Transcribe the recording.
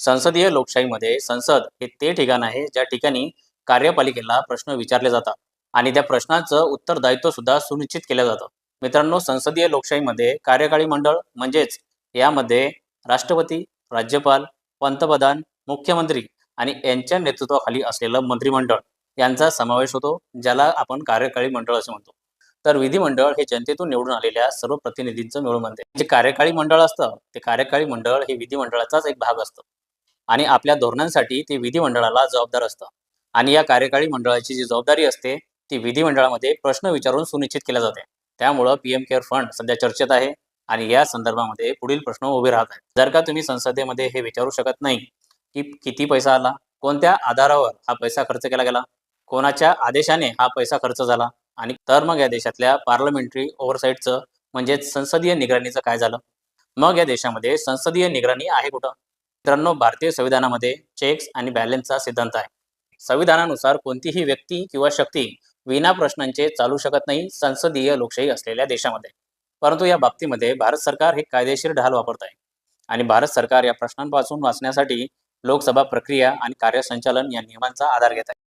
संसदीय लोकशाहीमध्ये संसद हे ते ठिकाण आहे ज्या ठिकाणी कार्यपालिकेला प्रश्न विचारले जातात आणि त्या प्रश्नाचं उत्तरदायित्व सुद्धा सुनिश्चित केलं जातं. मित्रांनो, संसदीय लोकशाहीमध्ये कार्यकारी मंडळ म्हणजेच यामध्ये राष्ट्रपती, राज्यपाल, पंतप्रधान, मुख्यमंत्री आणि यांच्या नेतृत्वाखाली असलेलं मंत्रिमंडळ यांचा समावेश होतो, ज्याला आपण कार्यकारी मंडळ असे म्हणतो. तर विधिमंडळ हे जनतेतून निवडून आलेल्या सर्व प्रतिनिधींचं मिळून बनते. जे कार्यकारी मंडळ असतं ते कार्यकारी मंडळ हे विधिमंडळाचाच एक भाग असतं आणि आपल्या धोरणांसाठी ते विधिमंडळाला जबाबदार असतं. आणि या कार्यकारी मंडळाची जी जबाबदारी असते ती विधिमंडळामध्ये प्रश्न विचारून सुनिश्चित केल्या जाते. त्यामुळं पीएम केअर फंड सध्या चर्चेत आहे आणि या संदर्भामध्ये पुढील प्रश्न उभे राहत आहेत. जर का तुम्ही संसदेमध्ये हे विचारू शकत नाही की किती पैसा आला, कोणत्या आधारावर हा पैसा खर्च केला गेला, कोणाच्या आदेशाने हा पैसा खर्च झाला, आणि तर मग या देशातल्या पार्लमेंटरी ओव्हरसाईटचं म्हणजेच संसदीय निगराणीचं काय झालं? मग या देशामध्ये संसदीय निगराणी आहे कुठं? मित्रांनो, भारतीय संविधानामध्ये चेक्स आणि बॅलन्सचा सिद्धांत आहे. संविधानानुसार कोणतीही व्यक्ती किंवा शक्ती विना प्रश्नांचे चालू शकत नाही संसदीय लोकशाही असलेल्या देशामध्ये. परंतु या बाबतीमध्ये भारत सरकार हे कायदेशीर ढाल वापरत आहे आणि भारत सरकार या प्रश्नांपासून वाचण्यासाठी लोकसभा प्रक्रिया आणि कार्यसंचालन या नियमांचा आधार घेत आहे.